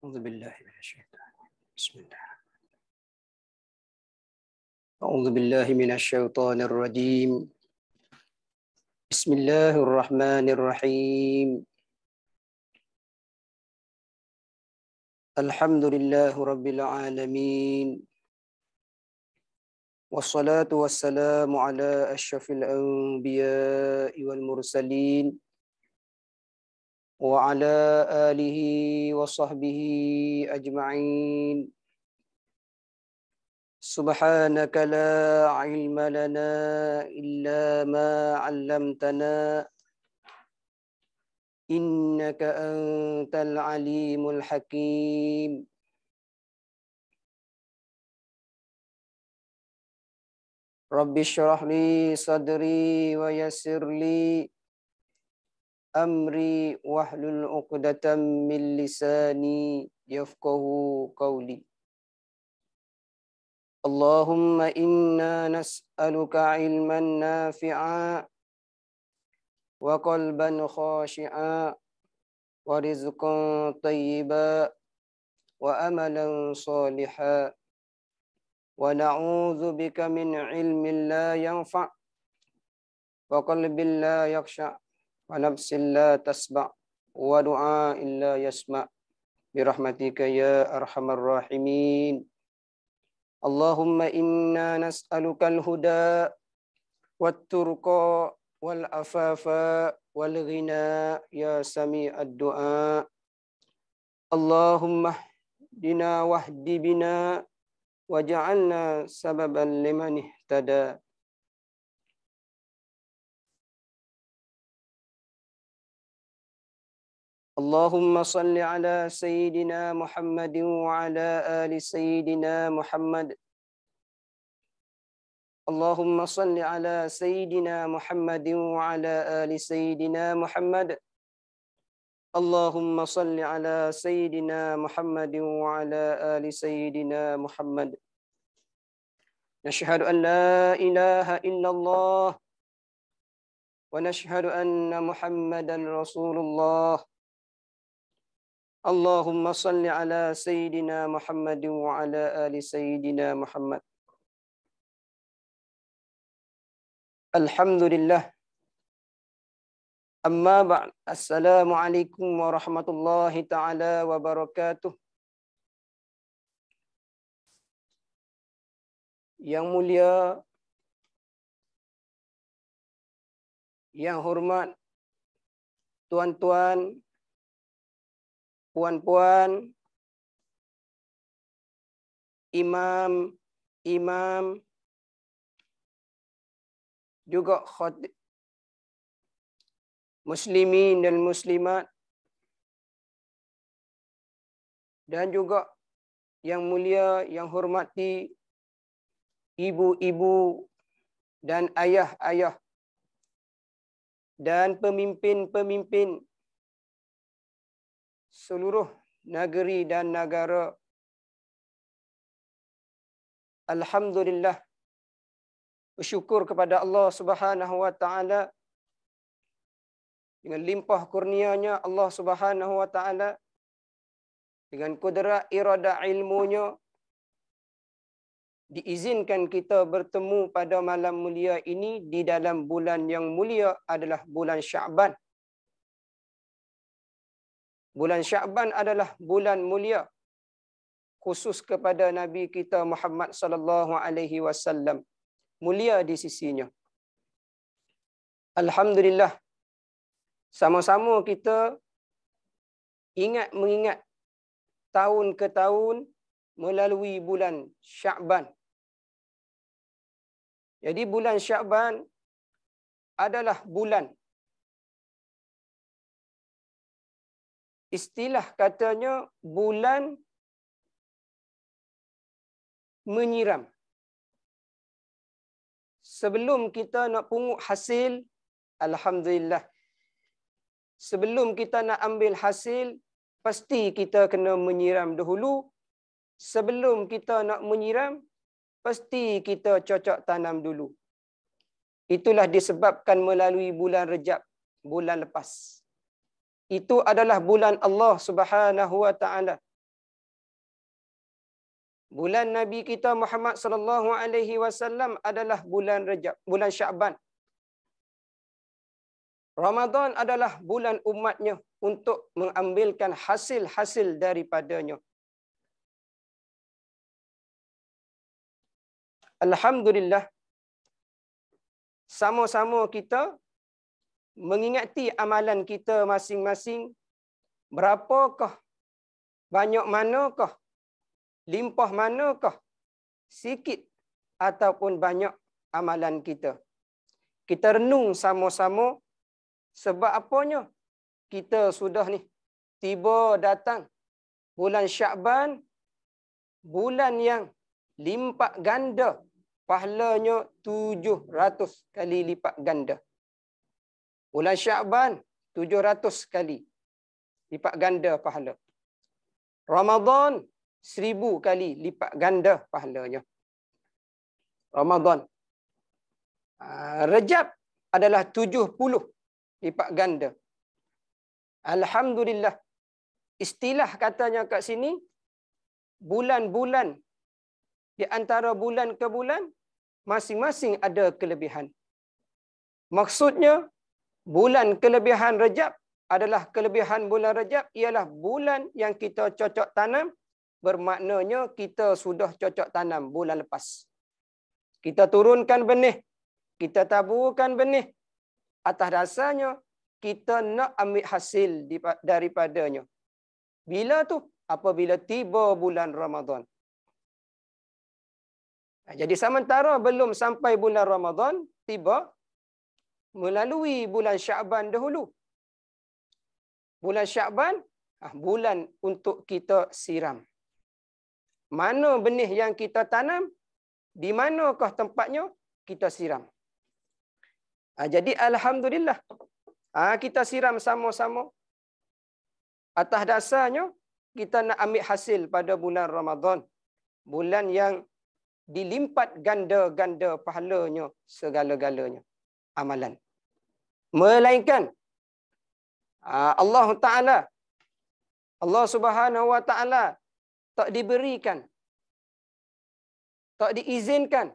A'udzubillahi minasyaitonir rajim. Bismillah. أعوذ بالله من الشيطان الرجيم. بسم الله الرحمن الرحيم. الحمد لله رب العالمين، والصلاة والسلام على أشرف الأنبياء والمرسلين وعلى آله وصحبه أجمعين. سبحانك لا علم لنا إلا ما علمتنا إنك أنت العليم الحكيم. رب اشرح لي صدري ويسر لي أمري واحلل عقدة من لساني يفقه قولي. اللهم إنا نسألك علما نافعا وقلبا خاشعا ورزقا طيبا وأملا صالحا، ونعوذ بك من علم لا ينفع وقلب لا يخشع ونفس لا تسمع ودعاء لا يسمع برحمتك يا أرحم الراحمين. اللهم إنا نسألك الهدى والترقى والعفاف والغنى يا سميع الدعاء. اللهم اهدنا واهد بنا وجعلنا سببا لمن اهتدى. اللهم صل على سيدنا محمد وعلى آل سيدنا محمد. اللهم صل على سيدنا محمد وعلى آل سيدنا محمد. اللهم صل على سيدنا محمد وعلى آل سيدنا محمد. نشهد أن لا إله إلا الله ونشهد أن محمدا رسول الله. اللهم صل على سيدنا محمد وعلى آل سيدنا محمد. الحمد لله. أما بعد. السلام عليكم ورحمة الله تعالى وبركاته. Yang mulia, yang hormat, tuan-tuan, puan-puan, imam, juga khatib, muslimin dan muslimat, dan juga yang mulia, yang hormati ibu-ibu dan ayah-ayah dan pemimpin-pemimpin seluruh negeri dan negara. Alhamdulillah, bersyukur kepada Allah Subhanahu wa taala dengan limpah kurnianya Allah Subhanahu wa taala, dengan kudrat irada ilmunya, diizinkan kita bertemu pada malam mulia ini di dalam bulan yang mulia adalah bulan Sya'ban. Bulan Sya'ban adalah bulan mulia khusus kepada Nabi kita Muhammad sallallahu alaihi wasallam, mulia di sisinya. Alhamdulillah, sama-sama kita mengingat tahun ke tahun melalui bulan Sya'ban. Jadi bulan Sya'ban adalah bulan, istilah katanya bulan menyiram. Sebelum kita nak pungut hasil, alhamdulillah. Sebelum kita nak ambil hasil, pasti kita kena menyiram dahulu. Sebelum kita nak menyiram, pasti kita cocok tanam dulu. Itulah disebabkan melalui bulan Rejab, bulan lepas. Itu adalah bulan Allah Subhanahu wa taala. Bulan Nabi kita Muhammad sallallahu alaihi wasallam adalah bulan Rajab, bulan Sya'ban. Ramadan adalah bulan umatnya untuk mengambilkan hasil-hasil daripadanya. Alhamdulillah, sama-sama kita mengingati amalan kita masing-masing. Berapakah, banyak manakah, limpah manakah, sikit ataupun banyak amalan kita. Kita renung sama-sama. Sebab apanya? Kita sudah ni tiba datang bulan Sya'ban, bulan yang lipat ganda pahalanya 700 kali lipat ganda. Bulan Sya'ban 700 kali lipat ganda pahala. Ramadan 1000 kali lipat ganda pahalanya. Ramadan. Rajab adalah 70 lipat ganda. Alhamdulillah. Istilah katanya kat sini, bulan-bulan di antara bulan ke bulan masing-masing ada kelebihan. Maksudnya, bulan kelebihan Rajab adalah kelebihan bulan Rajab ialah bulan yang kita cocok tanam, bermaknanya kita sudah cocok tanam bulan lepas. Kita turunkan benih, kita taburkan benih. Atas dasarnya, kita nak ambil hasil daripadanya. Bila tu? Apabila tiba bulan Ramadan. Jadi sementara belum sampai bulan Ramadan, tiba melalui bulan Sya'ban dahulu. Bulan Sya'ban, bulan untuk kita siram. Mana benih yang kita tanam, di manakah tempatnya, kita siram. Jadi Alhamdulillah, kita siram sama-sama. Atas dasarnya, kita nak ambil hasil pada bulan Ramadan. Bulan yang dilimpat ganda-ganda pahalanya segala-galanya amalan. Melainkan Allah Ta'ala, Allah Subhanahu Wa Ta'ala tak diberikan, tak diizinkan,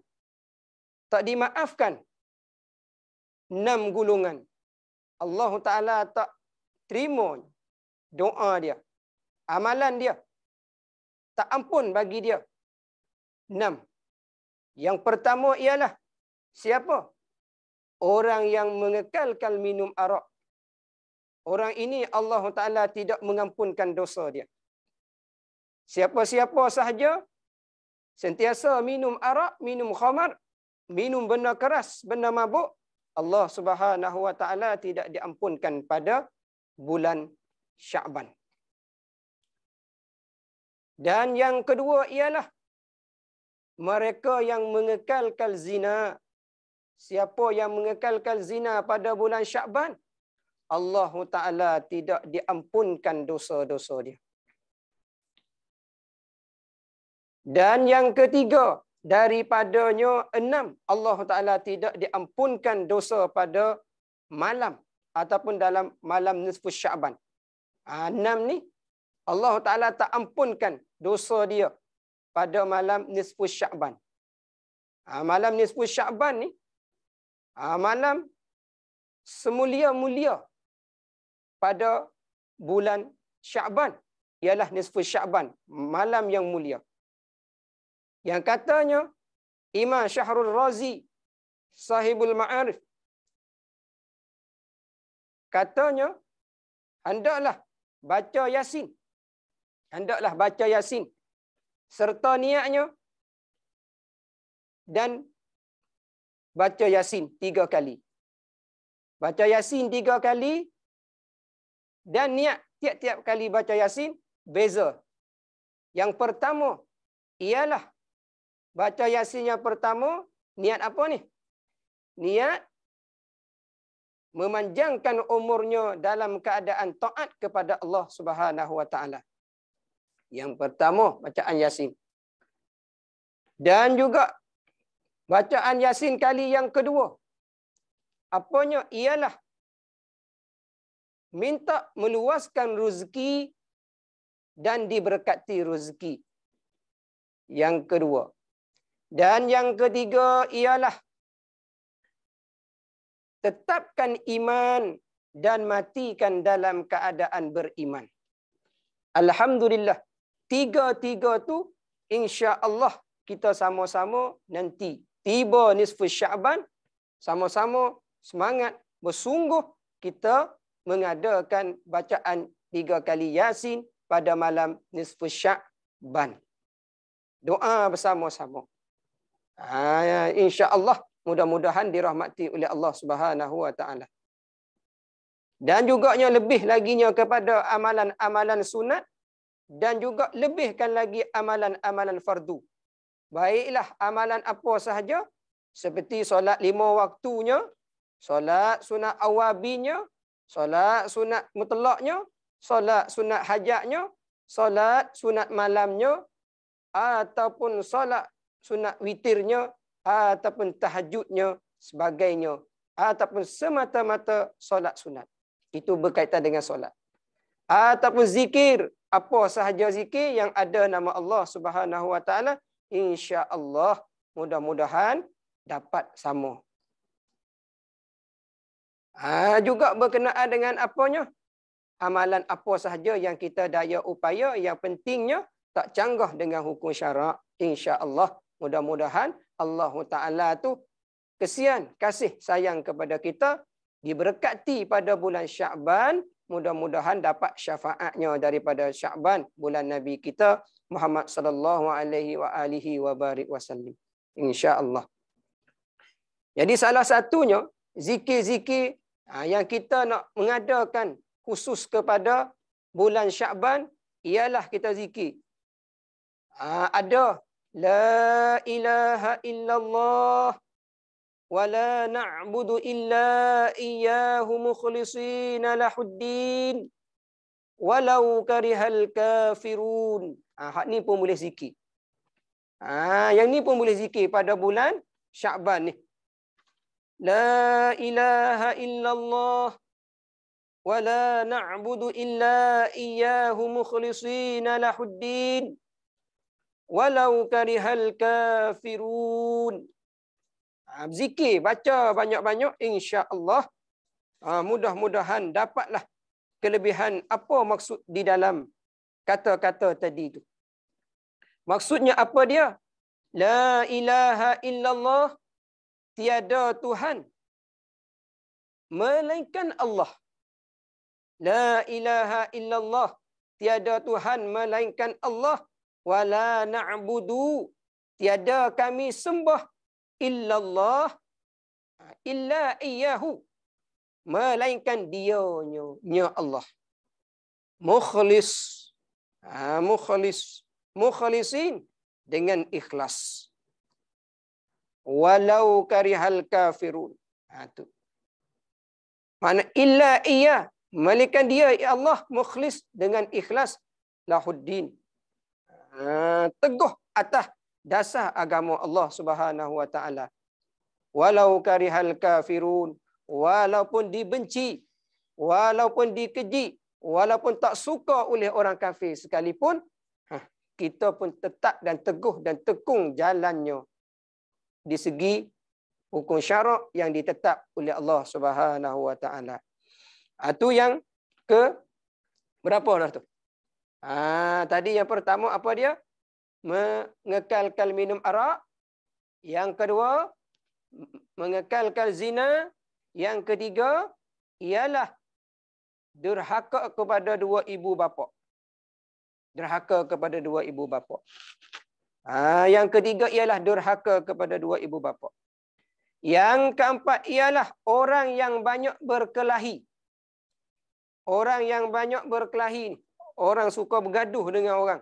tak dimaafkan 6 golongan. Allah Ta'ala tak terima doa dia, amalan dia, tak ampun bagi dia 6. Yang pertama ialah siapa? Orang yang mengekalkan minum arak. Orang ini Allah Ta'ala tidak mengampunkan dosa dia. Siapa-siapa sahaja sentiasa minum arak, minum khamar, minum benda keras, benda mabuk, Allah Subhanahu Wa Ta'ala tidak diampunkan pada bulan Sya'ban. Dan yang kedua ialah mereka yang mengekalkan zina. Siapa yang mengekalkan zina pada bulan Sya'ban, Allah Ta'ala tidak diampunkan dosa-dosa dia. Dan yang ketiga, daripadanya 6, Allah Ta'ala tidak diampunkan dosa pada malam ataupun dalam malam nisfu Sya'ban. 6 ni, Allah Ta'ala tak ampunkan dosa dia pada malam nisfu Sya'ban. Malam nisfu Sya'ban ni, malam semulia-mulia pada bulan Sya'ban ialah nisfu Sya'ban, malam yang mulia. Yang katanya Imam Syahrul Razi, Sahibul Ma'arif, katanya hendaklah baca Yasin. Hendaklah baca Yasin serta niatnya dan baca Yasin 3 kali. Baca Yasin 3 kali dan niat tiap-tiap kali baca Yasin beza. Yang pertama ialah baca Yasin yang pertama, niat apa ni? Niat memanjangkan umurnya dalam keadaan taat kepada Allah Subhanahu Wa Ta'ala. Yang pertama, bacaan Yasin. Dan juga bacaan Yasin kali yang kedua, apanya? Ialah minta meluaskan rezeki dan diberkati rezeki. Yang kedua. Dan yang ketiga ialah tetapkan iman dan matikan dalam keadaan beriman. Alhamdulillah. Tiga-tiga tu insya-Allah kita sama-sama nanti tiba nisfu Syaban, sama-sama semangat bersungguh kita mengadakan bacaan 3 kali Yasin pada malam nisfu Syaban. Doa bersama-sama. Insya-Allah mudah-mudahan dirahmati oleh Allah Subhanahu wa taala. Dan juganya lebih laginya kepada amalan-amalan sunat dan juga lebihkan lagi amalan-amalan fardu. Baiklah amalan apa sahaja seperti solat 5 waktunya, solat sunat awabinya, solat sunat mutlaknya, solat sunat hajatnya, solat sunat malamnya, ataupun solat sunat witirnya, ataupun tahajudnya sebagainya, ataupun semata-mata solat sunat. Itu berkaitan dengan solat. Ataupun zikir, apa sahaja zikir yang ada nama Allah Subhanahu wa taala, insya-Allah mudah-mudahan dapat sama. Juga berkenaan dengan apanya? Amalan apa sahaja yang kita daya upaya, yang pentingnya tak canggah dengan hukum syarak, insya-Allah mudah-mudahan Allah Taala tu kesian, kasih sayang kepada kita, diberkati pada bulan Syaban, mudah-mudahan dapat syafaatnya daripada Syaban, bulan Nabi kita Muhammad sallallahu alaihi wasallam. Insya-Allah. Jadi salah satunya zikir-zikir yang kita nak mengadakan khusus kepada bulan Syaban ialah kita zikir. Ada la ilaha illallah wa la na'budu illa iyyahu mukhlishina lahuddin walau karihal kafirun. Hak ni pun boleh zikir. Yang ni pun boleh zikir pada bulan Syaban ni. La ilaha illallah wa la na'budu illa iyyahu mukhlishina lahuddin walau karihal kafirun. Zikir, baca banyak-banyak, insya-Allah mudah-mudahan dapatlah kelebihan apa maksud di dalam kata-kata tadi itu. Maksudnya apa dia? La ilaha illallah, tiada Tuhan melainkan Allah. La ilaha illallah, tiada Tuhan melainkan Allah. Wala na'budu, tiada kami sembah illallah, illa iyyahu, melainkan dianya Allah. Mukhlis, mukhlisin, dengan ikhlas. Walau karihal kafirun. Tu. Mana illa iya, melainkan dia Allah, mukhlis dengan ikhlas, lahuddin. Teguh atas dasar agama Allah Subhanahu wa taala. Walau karihal kafirun, walaupun dibenci, walaupun dikeji, walaupun tak suka oleh orang kafir sekalipun, kita pun tetap dan teguh dan tekung jalannya di segi hukum syarak yang ditetap oleh Allah Subhanahu wa taala. Itu yang ke berapa dah tu? Tadi yang pertama apa dia? Mengekalkan minum arak. Yang kedua, mengekalkan zina. Yang ketiga ialah durhaka kepada dua ibu bapa. Durhaka kepada dua ibu bapa. Yang ketiga ialah durhaka kepada dua ibu bapa. Yang keempat ialah orang yang banyak berkelahi. Orang yang banyak berkelahi, orang suka bergaduh dengan orang.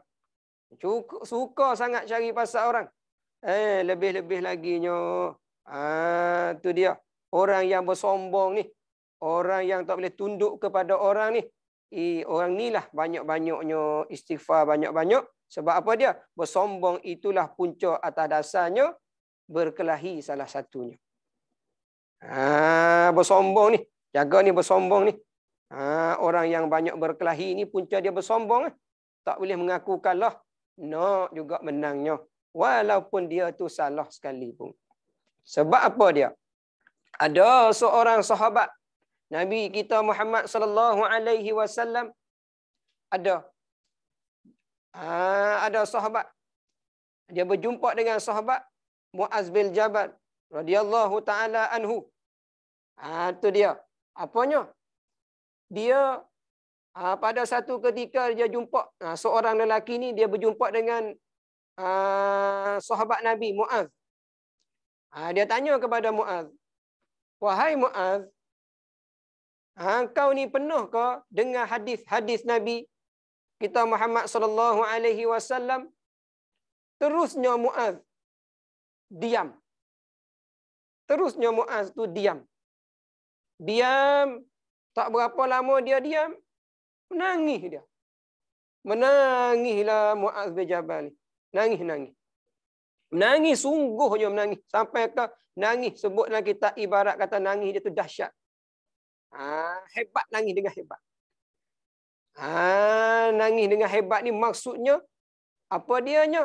Suka sangat cari pasal orang. Lebih-lebih laginya. Tu dia. Orang yang bersombong ni. Orang yang tak boleh tunduk kepada orang ni. Orang ni lah banyak-banyaknya istighfar banyak-banyak. Sebab apa dia? Bersombong itulah punca atas dasarnya berkelahi salah satunya. Bersombong ni. Jaga ni bersombong ni. Orang yang banyak berkelahi ni punca dia bersombong. Tak boleh mengaku kalah. Nak juga menangnya. walaupun dia tu salah sekalipun. Sebab apa dia? Ada seorang sahabat Nabi kita Muhammad sallallahu alaihi wasallam ada sahabat, dia berjumpa dengan sahabat Muaz bin Jabal radhiyallahu taala anhu. Tu dia. Apanya? Dia pada satu ketika dia jumpa seorang lelaki ni, dia berjumpa dengan sahabat Nabi Muaz. Dia tanya kepada Muaz, "Wahai Muaz, kau ni penuh ke dengar hadis-hadis Nabi kita Muhammad sallallahu alaihi wasallam?" Terusnya Muaz diam. Terusnya Muaz tu diam. Diam. Tak berapa lama dia diam, menangis dia. Menangislah Muaz bin Jabal ni. Nangis. Menangis, sungguhnya menangis. Sampai ke nangis, sebutlah kita ibarat kata nangis dia tu dahsyat. Hebat, nangis dengan hebat. Nangis dengan hebat ni maksudnya, apa dianya?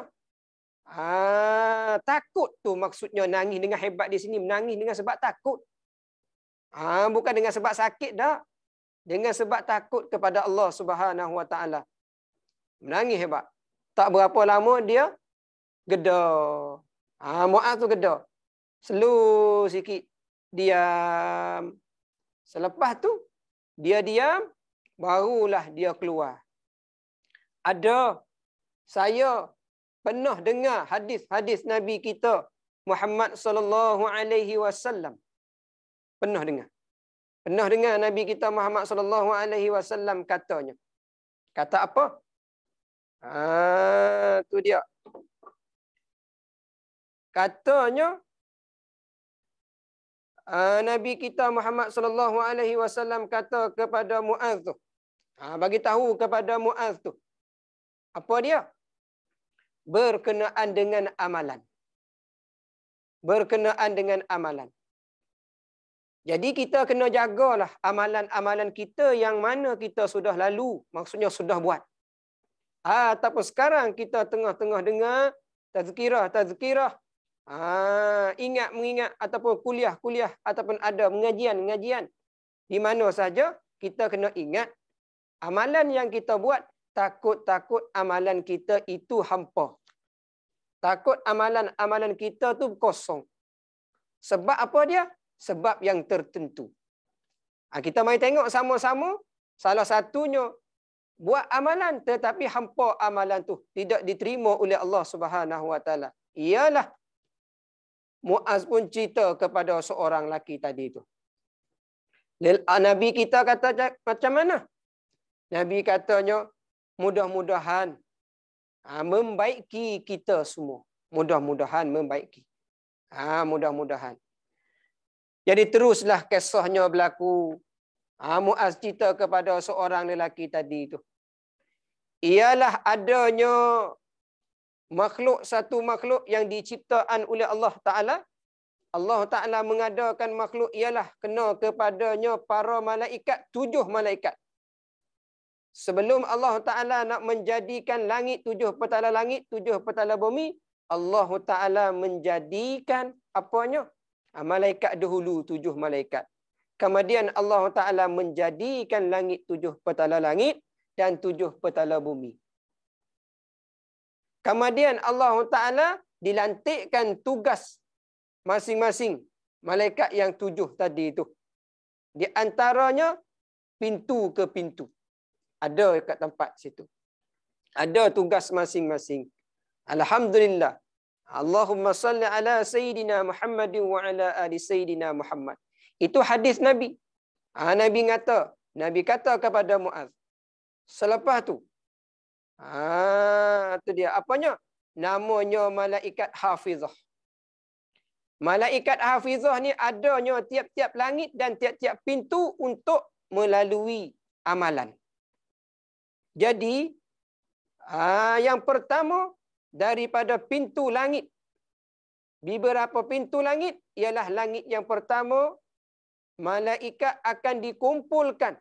Takut tu maksudnya nangis dengan hebat di sini. Menangis dengan sebab takut. Bukan dengan sebab sakit dah. Dengan sebab takut kepada Allah Subhanahu Wa Taala. Menangis hebat. Tak berapa lama dia geda. Muaz tu geda. Slow sikit. Diam. Selepas tu dia diam, barulah dia keluar. Saya pernah dengar hadis-hadis Nabi kita Muhammad sallallahu alaihi wasallam. Pernah dengar Nabi kita Muhammad sallallahu alaihi wasallam katanya. Kata apa? Tu dia. Katanya Nabi kita Muhammad sallallahu alaihi wasallam kata kepada Muaz tu. Bagi tahu kepada Muaz tu. Apa dia? Berkenaan dengan amalan. Berkenaan dengan amalan. Jadi kita kena jagalah amalan-amalan kita yang mana kita sudah lalu, maksudnya sudah buat. Ataupun sekarang kita tengah-tengah dengar tazkirah, mengingat ataupun kuliah ataupun ada pengajian di mana saja kita kena ingat amalan yang kita buat, takut amalan kita itu hampa. Takut amalan kita tu kosong. Sebab apa dia? Sebab yang tertentu. Kita mari tengok sama-sama. Salah satunya buat amalan tetapi hampa amalan tu tidak diterima oleh Allah Subhanahu Wa Taala. Ialah Muaz pun cerita kepada seorang lelaki tadi tu. Nabi kita kata macam mana? Nabi katanya, mudah-mudahan membaiki kita semua. Mudah-mudahan membaiki. Mudah-mudahan. Jadi teruslah kisahnya berlaku. Muaz cerita kepada seorang lelaki tadi tu. Ialah adanya satu makhluk yang diciptaan oleh Allah Ta'ala. Allah Ta'ala mengadakan makhluk ialah kena kepadanya para malaikat, 7 malaikat. Sebelum Allah Ta'ala nak menjadikan langit, 7 petala langit, 7 petala bumi, Allah Ta'ala menjadikan apanya? Malaikat dahulu, 7 malaikat. Kemudian Allah Ta'ala menjadikan langit, 7 petala langit dan 7 petala bumi. Kemudian Allah Ta'ala dilantikkan tugas masing-masing malaikat yang 7 tadi itu. Di antaranya pintu ke pintu. Ada kat tempat situ. Ada tugas masing-masing. Alhamdulillah. Allahumma salli ala Sayyidina Muhammadin wa ala ali Sayyidina Muhammad. Itu hadis Nabi. Nabi kata kepada Muaz. Selepas tu. Itu dia. Apanya? Namanya malaikat hafizah. Malaikat hafizah ni adanya tiap-tiap langit dan tiap-tiap pintu untuk melalui amalan. Jadi, yang pertama daripada pintu langit. Beberapa pintu langit ialah langit yang pertama, malaikat akan dikumpulkan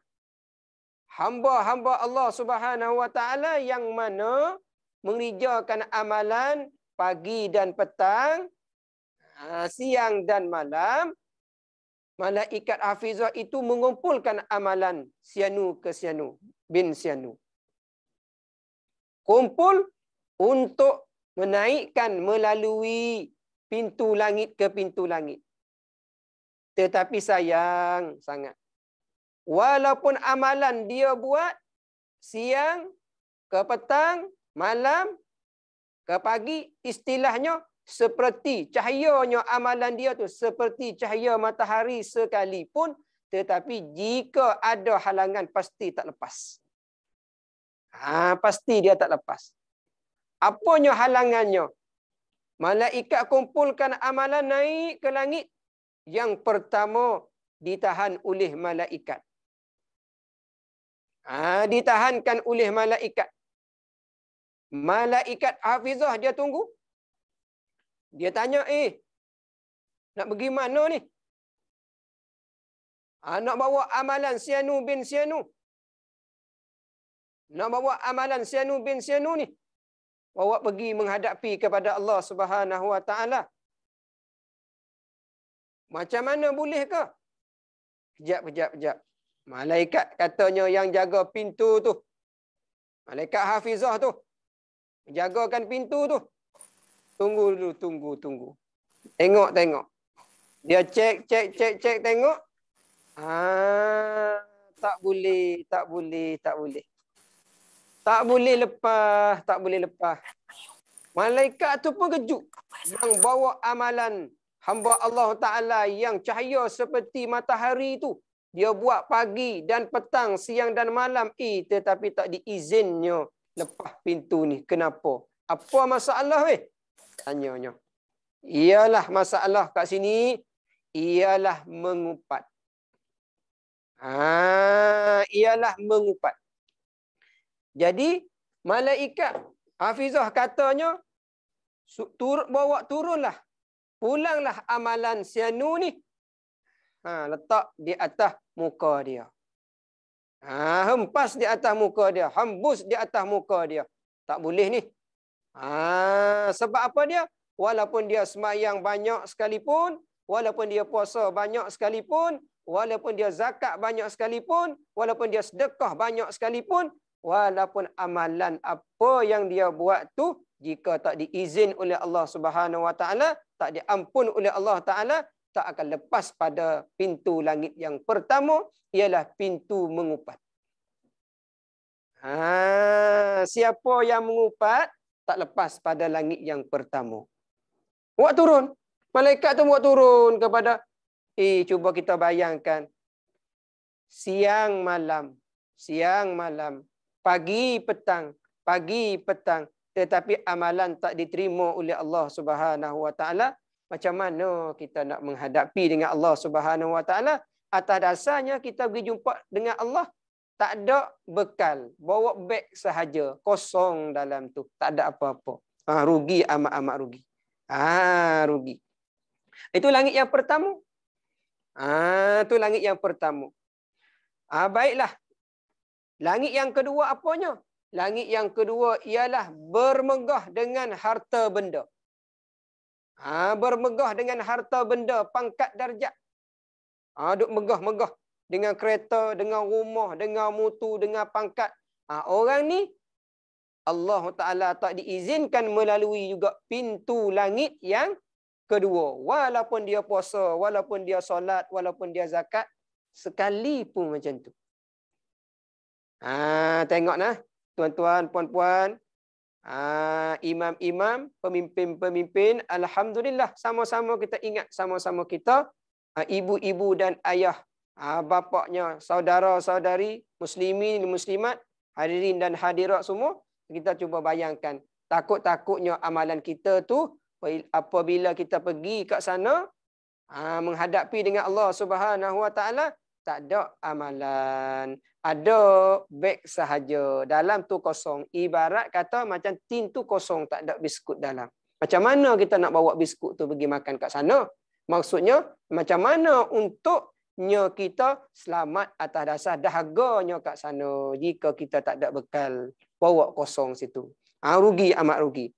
hamba-hamba Allah Subhanahu Wa Taala yang mana mengerjakan amalan pagi dan petang, siang dan malam, malaikat hafizah itu mengumpulkan amalan sianu ke sianu bin sianu. Kumpul untuk menaikkan melalui pintu langit ke pintu langit. Tetapi sayang sangat, walaupun amalan dia buat siang ke petang, malam ke pagi, istilahnya seperti cahayanya amalan dia tu seperti cahaya matahari sekalipun, tetapi jika ada halangan pasti tak lepas. Pasti dia tak lepas. Apanya halangannya? Malaikat kumpulkan amalan naik ke langit. Yang pertama ditahan oleh malaikat. Ditahankan oleh malaikat. Malaikat hafizah dia tunggu. Dia tanya, nak pergi mana ni? Nak bawa amalan sianu bin sianu. Nak bawa amalan sianu bin sianu ni. Bawa pergi menghadapi kepada Allah Subhanahu Wa Taala. Macam mana boleh ke? Kejap. Malaikat katanya yang jaga pintu tu. Malaikat hafizah tu. Jagakan pintu tu. Tunggu dulu, tunggu. Tengok. Dia cek, tengok. Tak boleh. Tak boleh lepas. Malaikat tu pun kejut. Yang bawa amalan hamba Allah Ta'ala yang cahaya seperti matahari tu. Dia buat pagi dan petang, siang dan malam. Tetapi tak diizinnya lepas pintu ni. Kenapa? Apa masalah weh? Tanyanya. Ialah masalah kat sini. Ialah mengupat. Ialah mengupat. Jadi, malaikat hafizah katanya, bawa turunlah. Pulanglah amalan sianu ni. Letak di atas muka dia. Hempas di atas muka dia. Hembus di atas muka dia. Tak boleh ni. Sebab apa dia? Walaupun dia sembahyang banyak sekalipun, walaupun dia puasa banyak sekalipun, walaupun dia zakat banyak sekalipun, walaupun dia sedekah banyak sekalipun, walaupun amalan apa yang dia buat tu, jika tak diizin oleh Allah Subhanahu Wa Taala, tak diampun oleh Allah Taala, tak akan lepas pada pintu langit yang pertama, ialah pintu mengupat. Siapa yang mengupat, tak lepas pada langit yang pertama. Buat turun. Malaikat tu buat turun kepada, cuba kita bayangkan. Siang malam, pagi petang, tetapi amalan tak diterima oleh Allah Subhanahu Wa Taala. Macam mana kita nak menghadapi dengan Allah Subhanahu Wa Taala? Atas dasarnya kita pergi jumpa dengan Allah, tak ada bekal, bawa beg sahaja, kosong dalam tu, tak ada apa-apa. Rugi, amat rugi. Rugi. Itu langit yang pertama. Itu langit yang pertama. Baiklah. Langit yang kedua apanya? Langit yang kedua ialah bermegah dengan harta benda. Bermegah dengan harta benda, pangkat darjat. Duk megah-megah dengan kereta, dengan rumah, dengan mutu, dengan pangkat. Orang ni Allah Ta'ala tak diizinkan melalui juga pintu langit yang kedua. Walaupun dia puasa, walaupun dia solat, walaupun dia zakat, sekalipun macam tu. Tengok nah, tuan-tuan, puan-puan, imam-imam, pemimpin-pemimpin, alhamdulillah, sama-sama kita ingat, sama-sama kita, ibu-ibu dan ayah, bapaknya, saudara-saudari, muslimin, muslimat, hadirin dan hadirat semua, kita cuba bayangkan, takut-takutnya amalan kita tu, apabila kita pergi kat sana, menghadapi dengan Allah Subhanahu Wa Taala, tak ada amalan, ada beg sahaja, dalam tu kosong. Ibarat kata macam tin tu kosong, tak ada biskut dalam. Macam mana kita nak bawa biskut tu pergi makan kat sana? Maksudnya macam mana untuknya kita selamat atas dasar dahaganya kat sana, jika kita tak ada bekal, bawa kosong situ. Rugi, amat rugi.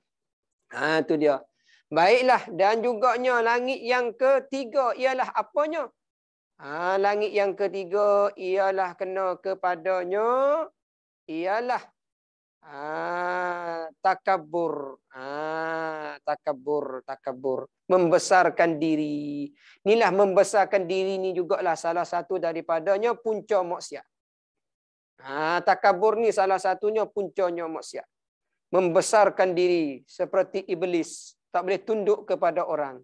Tu dia. Baiklah, dan juganya langit yang ketiga ialah apanya? Langit yang ketiga ialah kena kepadanya ialah takabur. Takabur. Membesarkan diri. Inilah membesarkan diri ni jugalah salah satu daripadanya punca maksiat. Takabur ni salah satunya puncanya maksiat. Membesarkan diri seperti iblis. Tak boleh tunduk kepada orang.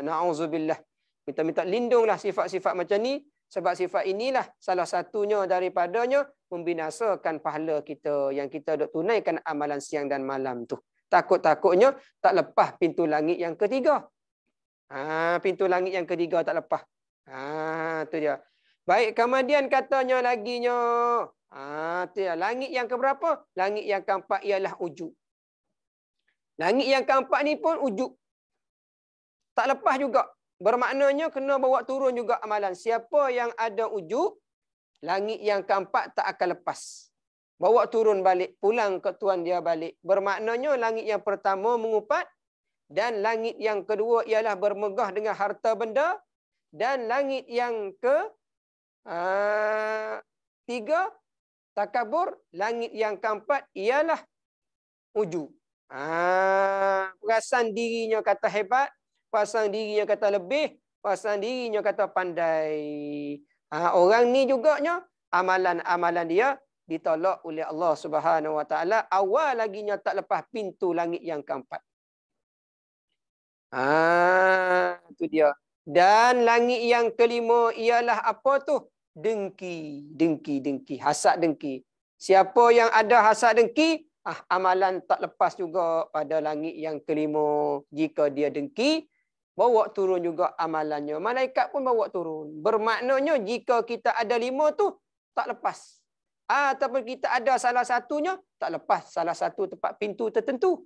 Na'udzubillah. Minta lindunglah sifat-sifat macam ni. Sebab sifat inilah salah satunya daripadanya membinasakan pahala kita yang kita dok tunaikan amalan siang dan malam tu. Takut-takutnya tak lepas pintu langit yang ketiga. Pintu langit yang ketiga tak lepas. Tu dia. Baik, kemudian katanya laginya. Tu dia. Langit yang keberapa? Langit yang keempat ialah ujub. Langit yang keempat ni pun ujub. Tak lepas juga. Bermaknanya kena bawa turun juga amalan. Siapa yang ada ujub, langit yang keempat tak akan lepas. Bawa turun balik, pulang ke tuan dia balik. Bermaknanya langit yang pertama mengupat, dan langit yang kedua ialah bermegah dengan harta benda, dan langit yang tiga, takabur. Langit yang keempat ialah ujub. Perasan dirinya kata hebat, perasan dirinya kata lebih, perasan dirinya kata pandai. Orang ni juganya amalan-amalan dia ditolak oleh Allah Subhanahu Wa Taala. Awal laginya tak lepas pintu langit yang keempat. Itu dia. Dan langit yang kelima ialah apa tu? Dengki. Hasad dengki. Siapa yang ada hasad dengki, amalan tak lepas juga pada langit yang kelima. Jika dia dengki, bawa turun juga amalannya. Malaikat pun bawa turun. Bermaknanya jika kita ada 5 tu, tak lepas. Ataupun kita ada salah satunya, tak lepas salah satu tempat pintu tertentu.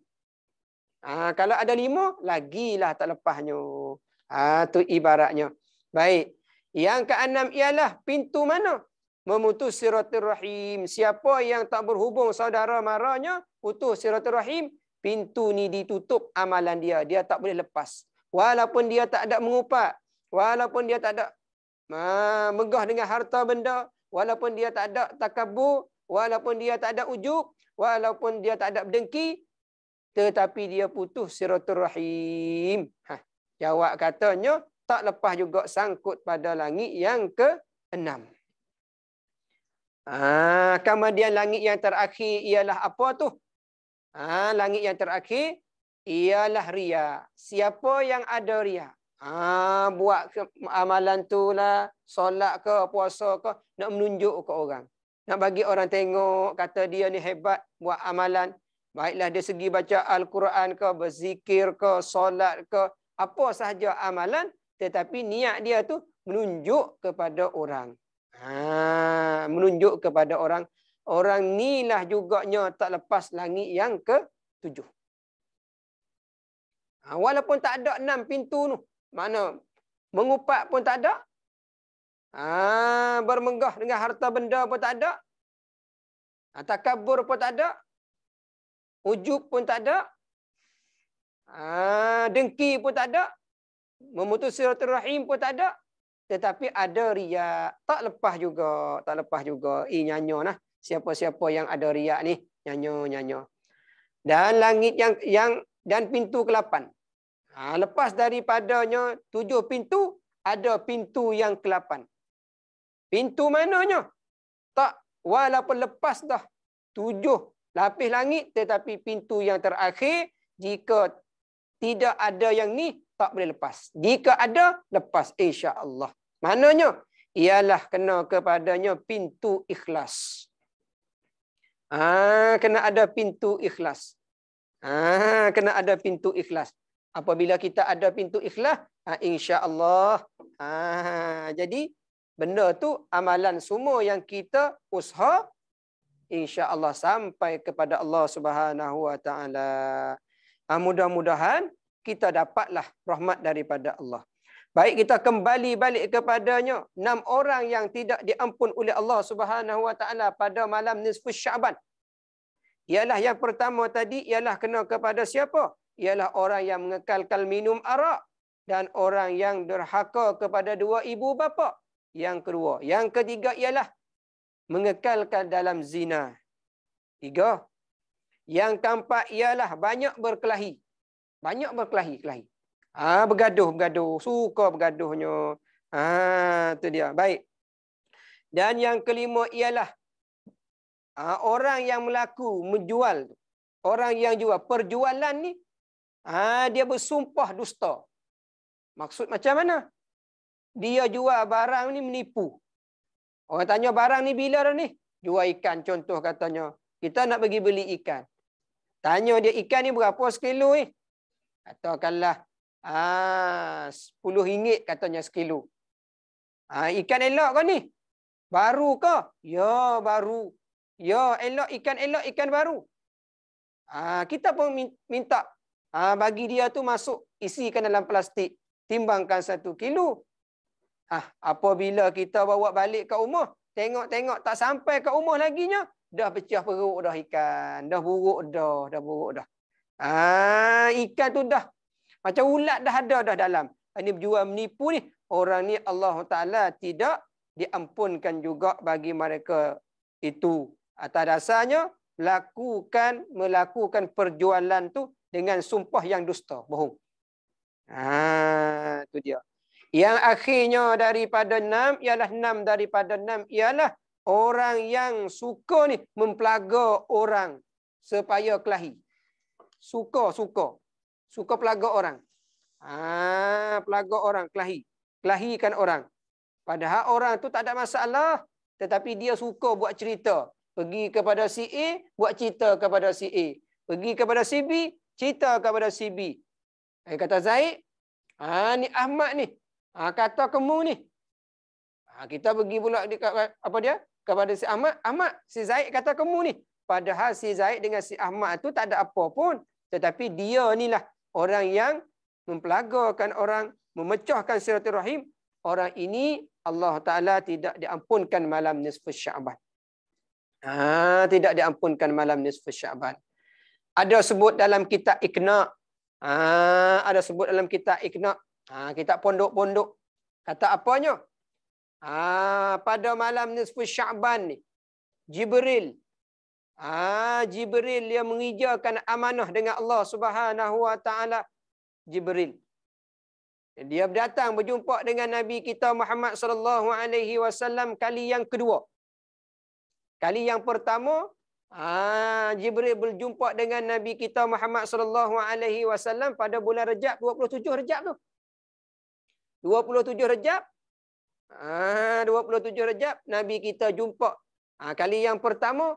Kalau ada 5, lagilah tak lepasnya. Tu ibaratnya. Baik. Yang keenam ialah pintu mana? Memutus silaturahim. Siapa yang tak berhubung saudara maranya, putus silaturahim, pintu ni ditutup amalan dia. Dia tak boleh lepas. Walaupun dia tak ada mengupat, walaupun dia tak ada megah dengan harta benda, walaupun dia tak ada takabur, walaupun dia tak ada ujub, walaupun dia tak ada berdengki, tetapi dia putus silaturahim. Jawab katanya tak lepas juga sangkut pada langit yang ke-6. Kemudian langit yang terakhir ialah apa tu? Langit yang terakhir ialah riya. Siapa yang ada riya, buat amalan tu lah, solat ke, puasa ke, nak menunjuk ke orang. Nak bagi orang tengok, kata dia ni hebat buat amalan. Baiklah dari segi baca Al-Quran ke, berzikir ke, solat ke, apa sahaja amalan, tetapi niat dia tu menunjuk kepada orang. Menunjuk kepada orang. Orang ni lah juganya tak lepas langit yang ke-7. Walaupun tak ada 6 pintu tu. Mana mengupat pun tak ada. Bermegah dengan harta benda pun tak ada. Takabur pun tak ada. Ujub pun tak ada. Dengki pun tak ada. Memutus silaturahim pun tak ada. Tetapi ada riak. Tak lepas juga. Nyanyo lah. Siapa-siapa yang ada riak ni. Nyanyo. Dan langit yang dan pintu ke-8. Lepas daripadanya 7 pintu, ada pintu yang ke-8. Pintu mananya? Tak, walaupun lepas dah 7 lapis langit, tetapi pintu yang terakhir, jika tidak ada yang ni, tak boleh lepas. Jika ada, lepas insya-Allah. Mananya? Ialah kena kepadanya pintu ikhlas. Kena ada pintu ikhlas. Kena ada pintu ikhlas. Apabila kita ada pintu ikhlas, insya-Allah. Jadi benda tu amalan semua yang kita usaha, insya-Allah sampai kepada Allah Subhanahu Wa Taala. Mudah-mudahan kita dapatlah rahmat daripada Allah. Baik, kita kembali balik kepadanya. 6 orang yang tidak diampun oleh Allah Subhanahu Wa Taala pada malam nisfu Syaban. Ialah yang pertama tadi ialah kena kepada siapa? Ialah orang yang mengekalkan minum arak dan orang yang derhaka kepada dua ibu bapa. Yang kedua, yang ketiga ialah mengekalkan dalam zina. 3. Yang keempat ialah banyak berkelahi. Banyak berkelahi. Bergaduh. Suka bergaduhnya. Itu dia. Baik. Dan yang kelima ialah orang yang menjual. Orang yang jual. Perjualan ni, dia bersumpah dusta. Maksud macam mana? Dia jual barang ni menipu. Orang tanya barang ni bila dah ni? Jual ikan contoh katanya. Kita nak pergi beli ikan. Tanya dia ikan ni berapa sekilo ni? Katakanlah RM10 katanya sekilo. Ikan elok ke ni? Baru ke? Ya, baru. Ya, elok, ikan baru. Kita pun minta bagi dia tu masuk, isikan dalam plastik. Timbangkan 1 kilo. Apabila kita bawa balik ke rumah, tengok tak sampai ke rumah laginya, dah pecah perut dah ikan. Dah buruk dah. Ikan tu dah macam ulat dah ada dah dalam. Ini berjual menipu ni. Orang ni Allah Ta'ala tidak diampunkan juga bagi mereka itu. Atas dasarnya melakukan perjualan tu dengan sumpah yang dusta, bohong. Itu dia. Yang akhirnya daripada 6 ialah orang yang suka ni mempelaga orang supaya kelahi. Suka pelaga orang. Pelaga orang, kelahikan orang. Padahal orang tu tak ada masalah, tetapi dia suka buat cerita. Pergi kepada si A, buat cerita kepada si A. Pergi kepada si B, cerita kepada si B. Kata Zaid, ni Ahmad ni. Kata kamu ni. Kita pergi pula kepada si Ahmad. Ahmad, si Zaid kata kamu ni. Padahal si Zaid dengan si Ahmad tu tak ada apa pun. Tetapi dia inilah orang yang mempelagakan orang, memecahkan silaturahim. Orang ini Allah Ta'ala tidak diampunkan malam nisfu Sya'ban. Tidak diampunkan malam nisfu Sya'ban. Ada sebut dalam kitab Iqna'. Kitab pondok-pondok. Kata apanya? Pada malam nisfu Sya'ban ni, Jibril dia mengijakan amanah dengan Allah Subhanahu Wa Ta'ala. Jibril dia datang berjumpa dengan Nabi kita Muhammad sallallahu alaihi wasallam kali yang kedua. Kali yang pertama, Jibril berjumpa dengan Nabi kita Muhammad sallallahu alaihi wasallam pada bulan Rejab, 27 Rejab tu. 27 Rejab. 27 Rejab Nabi kita jumpa. Kali yang pertama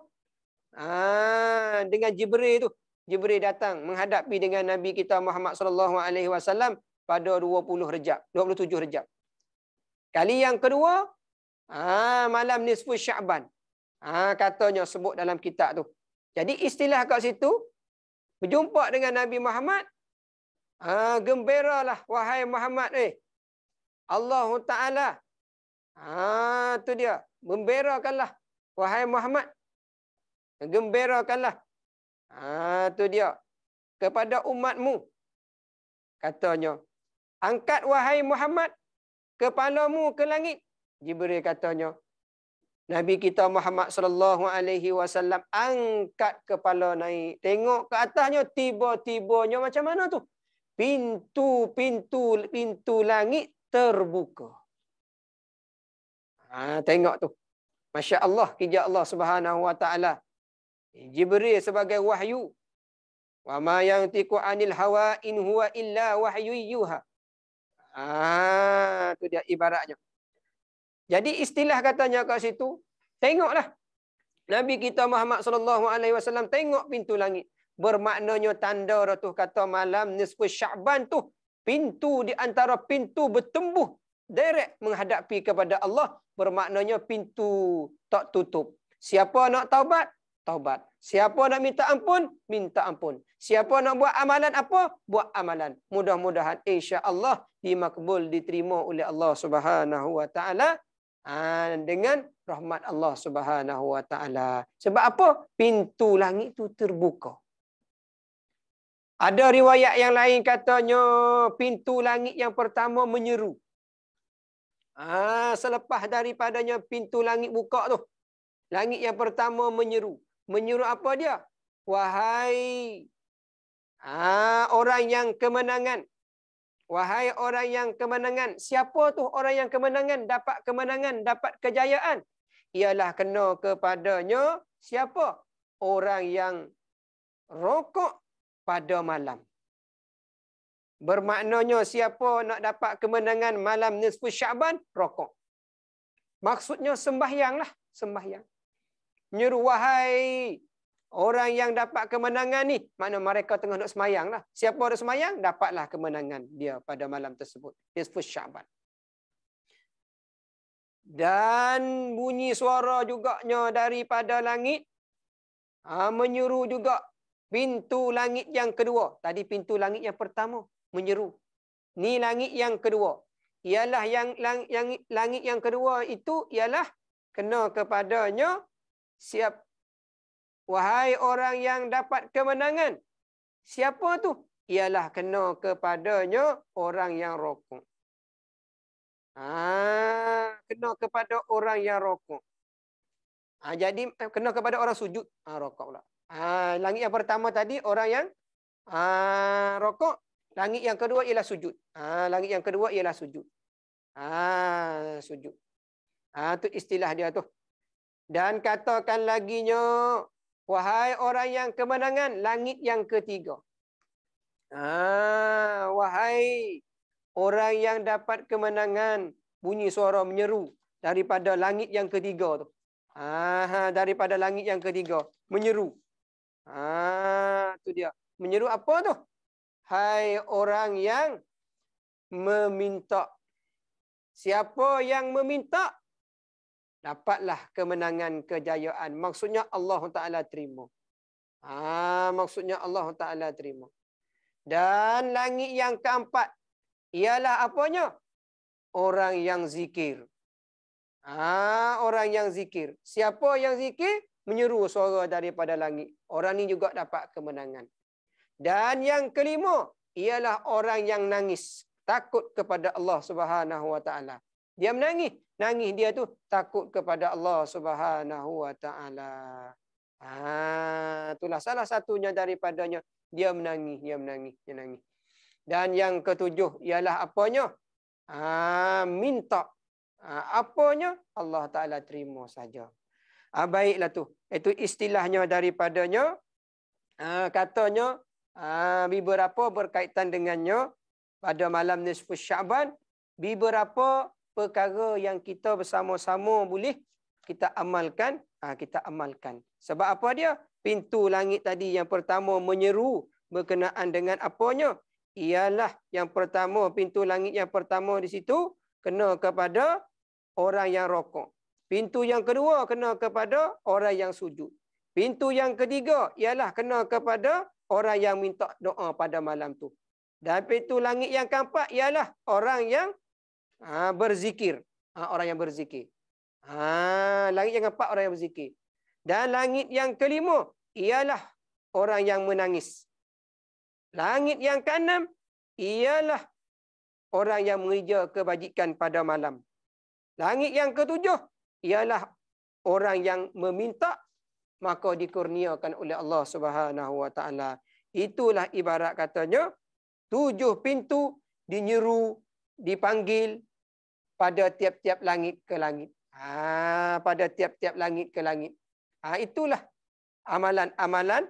dengan Jibril tu. Jibril datang menghadapi dengan Nabi kita Muhammad sallallahu alaihi wasallam pada 27 Rejab. Kali yang kedua malam nisfu Sya'ban. Katanya sebut dalam kitab tu. Jadi istilah kat situ berjumpa dengan Nabi Muhammad, gembiralah wahai Muhammad, Allah Ta'ala tu dia, gembirakanlah wahai Muhammad, gembirakanlah tu dia kepada umatmu. Katanya, angkat wahai Muhammad kepalamu ke langit. Jibril katanya, Nabi kita Muhammad sallallahu alaihi wasallam angkat kepala naik, tengok ke atasnya, tiba-tibanya macam mana tu? Pintu langit terbuka. Tengok tu. Masya Allah, kijak Allah Subhanahu Wa Taala. Jibril sebagai wahyu. Wa ma yantiqu anil hawa in huwa illa wahyu yuha. Tu dia ibaratnya. Jadi istilah katanya kat situ, tengoklah. Nabi kita Muhammad sallallahu alaihi wasallam tengok pintu langit. Bermaknanya tanda tu kata malam nisfu Sya'ban tu, pintu di antara pintu bertembuh direct menghadapi kepada Allah, bermaknanya pintu tak tutup. Siapa nak taubat, taubat. Siapa nak minta ampun, minta ampun. Siapa nak buat amalan apa, buat amalan. Mudah-mudahan insya-Allah dimakbul, diterima oleh Allah Subhanahu Wa Taala dengan rahmat Allah Subhanahu wa taala. Sebab apa? Pintu langit tu terbuka. Ada riwayat yang lain katanya pintu langit yang pertama menyeru. Selepas daripadanya pintu langit buka tu, langit yang pertama menyeru. Menyeru apa dia? Wahai orang yang kemenangan. Wahai orang yang kemenangan. Siapa tu orang yang kemenangan? Dapat kemenangan, dapat kejayaan. Ialah kena kepadanya siapa? Orang yang rokok pada malam. Bermaknanya siapa nak dapat kemenangan malam nisfu Syaban? Rokok. Maksudnya sembahyang lah. Sembahyang. Menyeru wahai orang yang dapat kemenangan ni. Makna mereka tengah nak semayang lah. Siapa ada semayang? Dapatlah kemenangan dia pada malam tersebut. Nisfu Syaban. Dan bunyi suara juganya daripada langit. Menyeru juga pintu langit yang kedua. Tadi pintu langit yang pertama menyeru. Ni langit yang kedua. Ialah yang langit yang kedua itu ialah kena kepadanya siap. Wahai orang yang dapat kemenangan. Siapa tu? Ialah kena kepadanya orang yang rokok. Kena kepada orang yang rokok. Jadi kena kepada orang sujud. Rokok pula. Langit yang pertama tadi orang yang rokok. Langit yang kedua ialah sujud. Langit yang kedua ialah sujud. Sujud. Tu istilah dia tu. Dan katakan laginya, wahai orang yang kemenangan, langit yang ketiga. Wahai orang yang dapat kemenangan, bunyi suara menyeru daripada langit yang ketiga tu. Daripada langit yang ketiga menyeru. Tu dia. Menyeru apa tu? Hai orang yang meminta. Siapa yang meminta, dapatlah kemenangan, kejayaan. Maksudnya Allah Ta'ala terima. Maksudnya Allah Ta'ala terima. Dan langit yang keempat ialah apanya? Orang yang zikir. Orang yang zikir. Siapa yang zikir? Menyeru suara daripada langit. Orang ni juga dapat kemenangan. Dan yang kelima ialah orang yang nangis. Takut kepada Allah Subhanahu wa taala. Dia menangis. Nangis dia tu takut kepada Allah Subhanahu wa taala. Itulah salah satunya daripadanya. Dia menangis, dia menangis, dia menangis. Dan yang ketujuh ialah apanya? Minta. Apanya? Allah Ta'ala terima saja. Baiklah tu. Itu istilahnya daripadanya. Katanya, beberapa berkaitan dengannya pada malam nisfu Syaban. Beberapa perkara yang kita bersama-sama boleh kita amalkan. Kita amalkan. Sebab apa dia? Pintu langit tadi yang pertama menyeru berkenaan dengan apanya? Ialah yang pertama, pintu langit yang pertama di situ kena kepada orang yang rokok. Pintu yang kedua kena kepada orang yang sujud. Pintu yang ketiga ialah kena kepada orang yang minta doa pada malam tu. Dan pintu langit yang keempat ialah orang yang berzikir. Orang yang berzikir. Langit yang keempat orang yang berzikir. Dan langit yang kelima ialah orang yang menangis. Langit yang keenam ialah orang yang mengerja kebajikan pada malam. Langit yang ketujuh ialah orang yang meminta maka dikurniakan oleh Allah Subhanahu wa taala. Itulah ibarat katanya 7 pintu dinyeru, dipanggil pada tiap-tiap langit ke langit. Pada tiap-tiap langit ke langit. Itulah amalan-amalan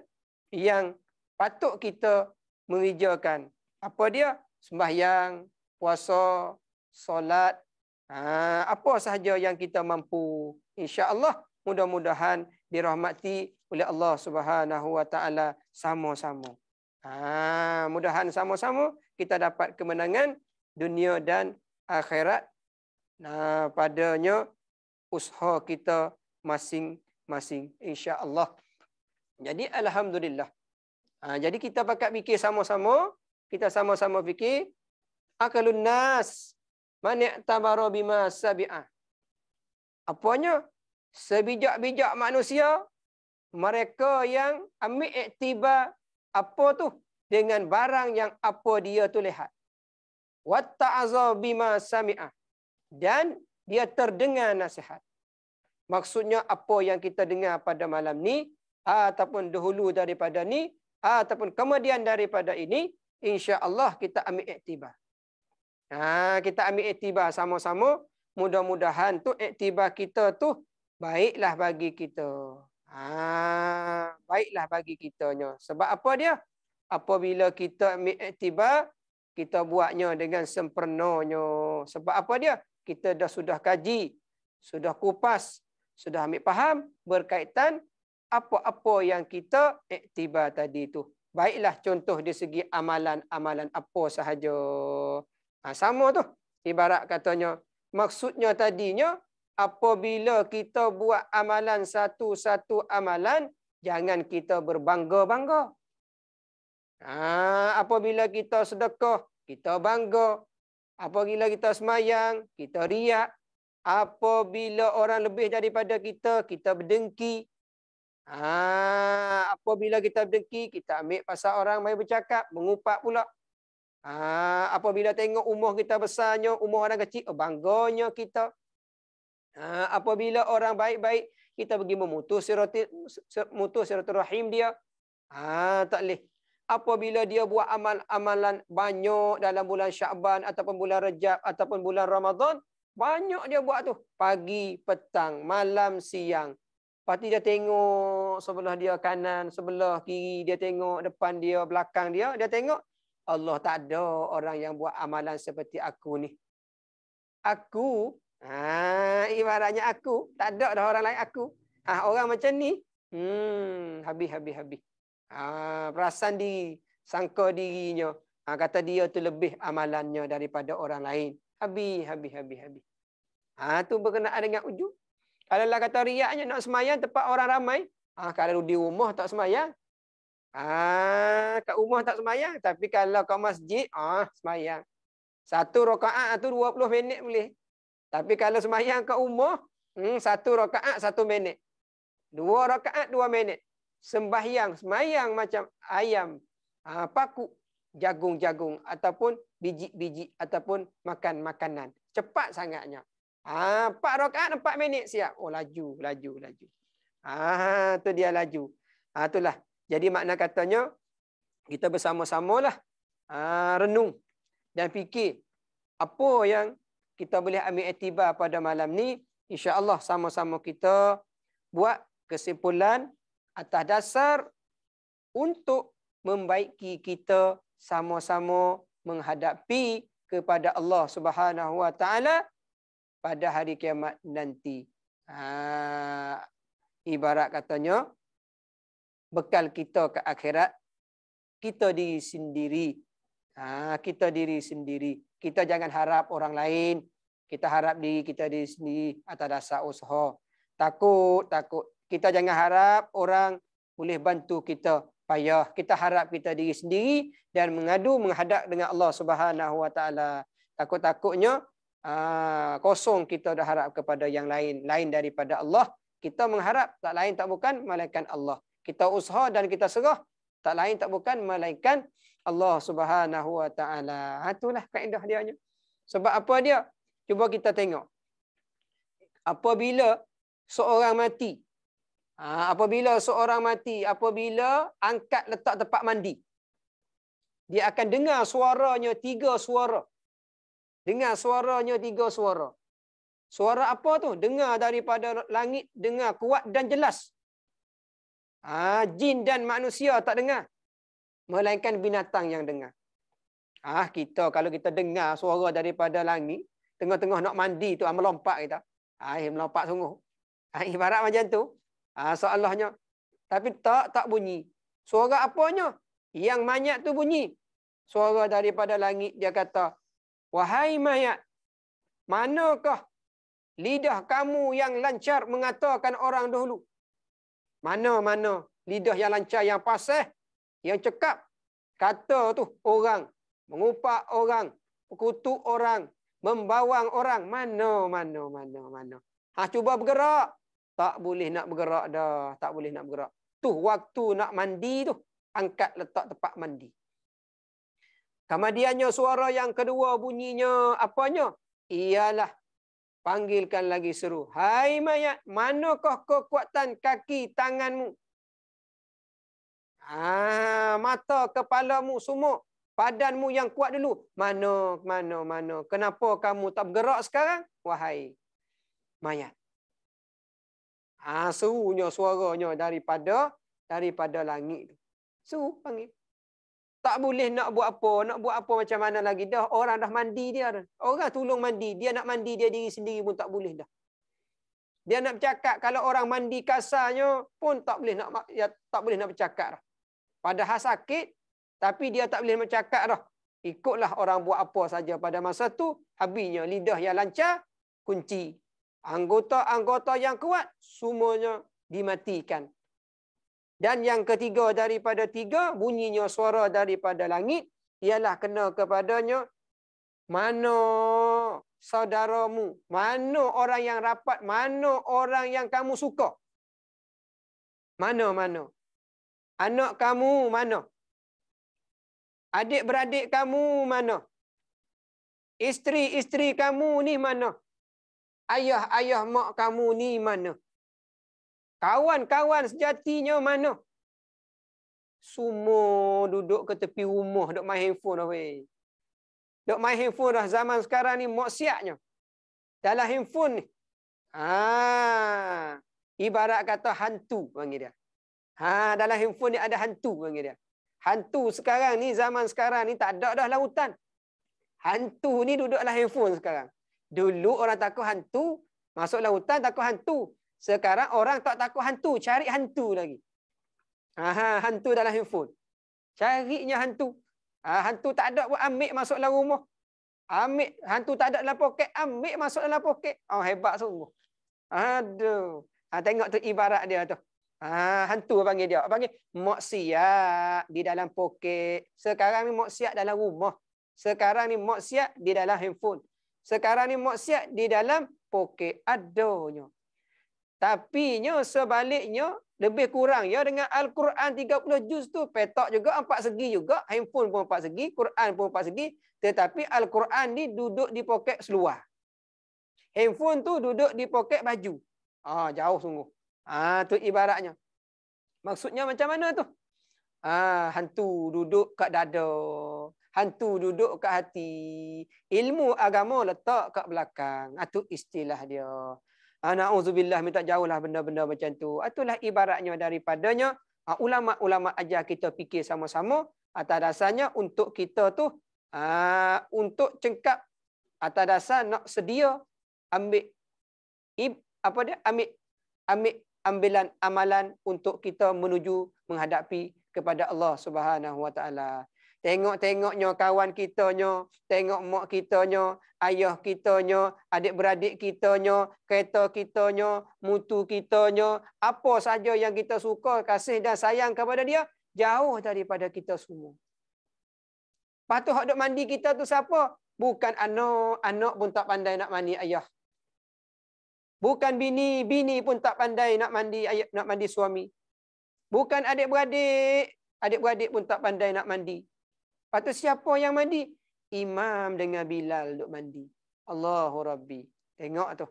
yang patut kita mengerjakan. Apa dia? Sembahyang, puasa, solat, apa sahaja yang kita mampu. Insya-Allah mudah-mudahan dirahmati oleh Allah Subhanahu wa taala sama-sama. Mudahan sama-sama kita dapat kemenangan dunia dan akhirat. Padanya usaha kita masing-masing, insya-Allah. Jadi alhamdulillah. Jadi kita pakat fikir sama-sama, kita sama-sama fikir akalun nas man i'tabara bima sabi'a. Apanya? Sebijak-bijak manusia, mereka yang ambil iktibar apa tu? Dengan barang yang apa dia tu lihat. Watta'aza bima sami'ah. Dan dia terdengar nasihat. Maksudnya apa yang kita dengar pada malam ni, ataupun dahulu daripada ni, ataupun kemudian daripada ini, insya-Allah kita ambil iktibar. Kita ambil iktibar sama-sama. Mudah-mudahan tu iktibar kita tu baiklah bagi kita. Baiklah bagi kitanya. Sebab apa dia? Apabila kita ambil iktibar, kita buatnya dengan sempurnanya. Sebab apa dia? Kita sudah kaji, sudah kupas, sudah ambil faham berkaitan apa-apa yang kita iktibar tadi tu. Baiklah contoh di segi amalan-amalan apa sahaja. Sama tu. Ibarat katanya, maksudnya tadinya, apabila kita buat amalan satu-satu amalan, jangan kita berbangga-bangga. Apabila kita sedekah, kita bangga. Apabila kita semayang, kita riak. Apabila orang lebih daripada kita, kita berdengki. Apabila kita berdengki, kita ambil pasal orang mai bercakap, mengupak pula. Apabila tengok umur kita besarnya, umur orang kecil, bangganya kita. Apabila orang baik-baik, kita pergi memutus silaturahim dia. Tak boleh. Apabila dia buat amalan banyak dalam bulan Syaban ataupun bulan Rajab ataupun bulan Ramadan, banyak dia buat tu. Pagi, petang, malam, siang. Lepas tu dia tengok sebelah dia kanan, sebelah kiri, dia tengok depan dia, belakang dia, dia tengok Allah tak ada orang yang buat amalan seperti aku ni. Aku, ibaratnya aku, tak ada dah orang lain aku. Orang macam ni, habis. Perasan diri, sangka dirinya. Kata dia tu lebih amalannya daripada orang lain. Habis. Tu berkenaan dengan ujub. Kalau lah kata riaknya nak semayang tempat orang ramai. Kalau di rumah tak semayang. Kat rumah tak semayang. Tapi kalau kat masjid, semayang. 1 rakaat tu 20 minit boleh. Tapi kalau semayang kat rumah, 1 rakaat 1 minit. 2 rakaat 2 minit. Sembahyang, semayang macam ayam, paku, jagung-jagung, ataupun biji-biji, ataupun makan makanan. Cepat sangatnya. 4 rakaat 4 minit siap. Laju. Tu dia laju. Itulah. Jadi makna katanya, kita bersama-samalah renung dan fikir apa yang kita boleh ambil iktibar pada malam ni. InsyaAllah sama-sama kita buat kesimpulan atas dasar untuk membaiki kita sama-sama menghadapi kepada Allah Subhanahu Wa Taala pada hari kiamat nanti. Ibarat katanya, bekal kita ke akhirat, kita diri sendiri. Kita diri sendiri. Kita jangan harap orang lain. Kita harap diri kita diri sendiri atas dasar usaha. Takut. Kita jangan harap orang boleh bantu kita. Payah. Kita harap kita diri sendiri dan menghadap dengan Allah Subhanahu Wa Taala. Takut-takutnya kosong kita dah harap kepada yang lain daripada Allah. Kita mengharap tak lain tak bukan malaikat Allah. Kita usaha dan kita serah tak lain tak bukan malaikat Allah Subhanahu Wa Taala. Itulah kaedah dia. Sebab apa dia? Cuba kita tengok. Apabila seorang mati, apabila angkat letak tempat mandi, dia akan dengar suaranya 3 suara. Dengar suaranya 3 suara. Suara apa tu? Dengar daripada langit, dengar kuat dan jelas. Jin dan manusia tak dengar. Melainkan binatang yang dengar. Kita kalau kita dengar suara daripada langit, tengah-tengah nak mandi tu melompat kita. Melompat sungguh. Ibarat macam tu. Soalnya. Tapi tak bunyi. Suara apanya? Yang mayat tu bunyi. Suara daripada langit dia kata, "Wahai mayat, manakah lidah kamu yang lancar mengatakan orang dahulu?" Mana lidah yang lancar, yang fasih, yang cekap. Kata tu orang, mengupak orang, kutuk orang, membawang orang. Mana. Cuba bergerak. Tak boleh nak bergerak dah. Tak boleh nak bergerak. Tu waktu nak mandi tu. Angkat letak tempat mandi. Kemudiannya suara yang kedua bunyinya apanya? Ialah panggilkan lagi seru. Hai mayat, manakah kekuatan kaki tanganmu? Mata, kepalamu semua. Padanmu yang kuat dulu. Mana. Kenapa kamu tak bergerak sekarang? Wahai mayat. Serunya suaranya daripada langit. Seru panggil. Tak boleh nak buat apa. Nak buat apa macam mana lagi. Dah orang dah mandi dia. Orang tolong mandi. Dia nak mandi dia diri sendiri pun tak boleh dah. Dia nak bercakap. Kalau orang mandi kasarnya pun tak boleh nak bercakap dah. Padahal sakit. Tapi dia tak boleh bercakap dah. Ikutlah orang buat apa saja pada masa tu. Habisnya lidah yang lancar. Kunci. Anggota-anggota yang kuat. Semuanya dimatikan. Dan yang ketiga daripada tiga, bunyinya suara daripada langit, ialah kena kepadanya, mana saudaramu, mana orang yang rapat, mana orang yang kamu suka. Mana. Anak kamu mana? Adik-beradik kamu mana? Isteri-isteri kamu ni mana? Ayah mak kamu ni mana? Kawan-kawan sejatinya mana? Semua duduk ke tepi rumah, duk main handphone dah weh. Duk main handphone dah zaman sekarang ni maksiatnya. Dalam handphone ni. Ibarat kata hantu panggil dia. Dalam handphone ni ada hantu panggil dia. Hantu sekarang ni, zaman sekarang ni tak ada dah lautan. Hantu ni duduk dalam handphone sekarang. Dulu orang takut hantu, masuk lautan takut hantu. Sekarang orang tak takut hantu, cari hantu lagi. Hantu dalam handphone. Carinya hantu. Hantu tak ada buat ambil masuk dalam rumah. Hantu tak ada dalam poket, ambil masuk dalam poket. Hebat sungguh. Aduh. Tengok tu ibarat dia tu. Hantu panggil dia. Panggil maksiat di dalam poket. Sekarang ni maksiat dalam rumah. Sekarang ni maksiat di dalam handphone. Sekarang ni maksiat di dalam poket. Adanya. Tapi sebaliknya lebih kurang ya dengan Al-Quran 30 juz tu petak juga 4 segi juga, handphone pun 4 segi, Quran pun 4 segi, tetapi Al-Quran ni duduk di poket seluar. Handphone tu duduk di poket baju. Jauh sungguh. Tu ibaratnya. Maksudnya macam mana tu? Hantu duduk kat dada, hantu duduk kat hati. Ilmu agama letak kat belakang. Tu istilah dia. Na'udzubillah, minta jauhlah benda-benda macam tu. Itulah ibaratnya daripadanya. Ulama-ulama ajar kita fikir sama-sama. Atas dasarnya untuk kita tu, untuk cengkap atas dasar nak sedia ambil ambilan amalan untuk kita menuju menghadapi kepada Allah Subhanahu Wa Taala. Tengok-tengoknya kawan kitanya, tengok mak kitanya, ayah kitanya, adik-beradik kitanya, kereta kitanya, mutu kitanya, apa saja yang kita suka, kasih dan sayang kepada dia, jauh daripada kita semua. Patut hak duk mandi kita tu siapa? Bukan anak pun tak pandai nak mandi ayah. Bukan bini pun tak pandai nak mandi ayah, nak mandi suami. Bukan adik-beradik pun tak pandai nak mandi. Patut siapa yang mandi? Imam dengan Bilal duk mandi. Allahu Rabbi. Tengok tu.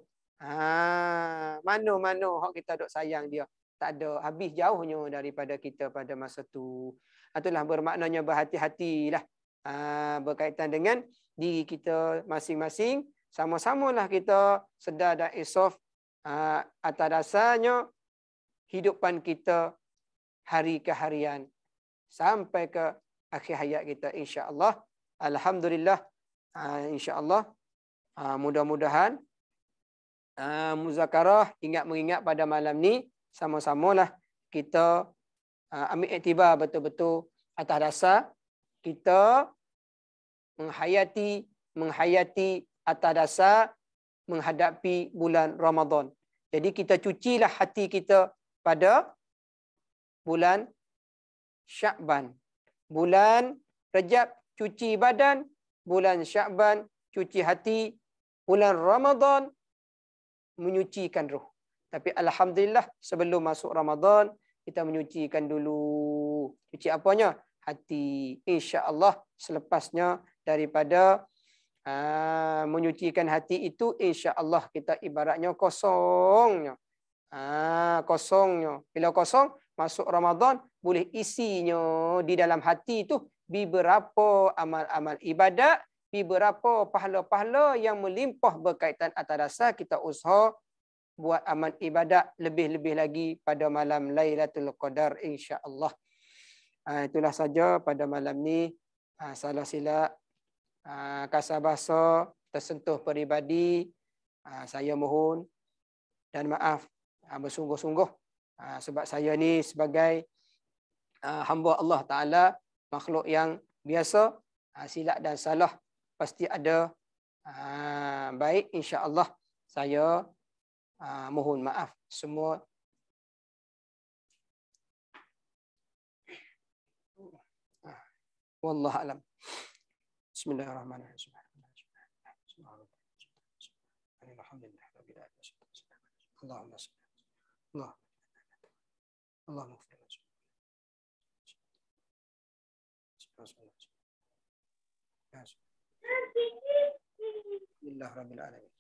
Mana-mana hak kita duk sayang dia. Tak ada. Habis jauhnya daripada kita pada masa tu. Itulah bermaknanya berhati-hatilah. Berkaitan dengan diri kita masing-masing. Sama-samalah kita sedar dan insaf atas dasarnya hidupan kita hari ke harian sampai ke akhir hayat kita, insya-Allah. Alhamdulillah, insya-Allah. Mudah-mudahan muzakarah mengingat pada malam ni sama-samalah kita ambil iktibar betul-betul atas dasar kita menghayati atas dasar menghadapi bulan Ramadan. Jadi kita cucilah hati kita pada bulan Syakban. Bulan Rejab cuci badan, bulan Syakban cuci hati, bulan Ramadan menyucikan roh. Tapi alhamdulillah sebelum masuk Ramadan kita menyucikan dulu. Cuci apanya? Hati. Insya-Allah selepasnya daripada menyucikan hati itu, insya-Allah kita ibaratnya kosongnya. Kosongnya. Bila kosong masuk Ramadan boleh isinya di dalam hati itu beberapa amal-amal ibadat, beberapa pahala-pahala yang melimpah berkaitan atas dasar kita usaha buat amal ibadat lebih-lebih lagi pada malam Lailatul Qadar insya-Allah. Itulah saja pada malam ni. Salah silap, kasar bahasa, tersentuh peribadi, saya mohon dan maaf bersungguh-sungguh, sebab saya ni sebagai hamba Allah Ta'ala, makhluk yang biasa, silap dan salah pasti ada. Baik, insya-Allah saya mohon maaf semua. Wallahu alam. Bismillahirrahmanirrahim. Alhamdulillah. Allahumma salli. Allahumma Alhamdulillah rabbil alamin.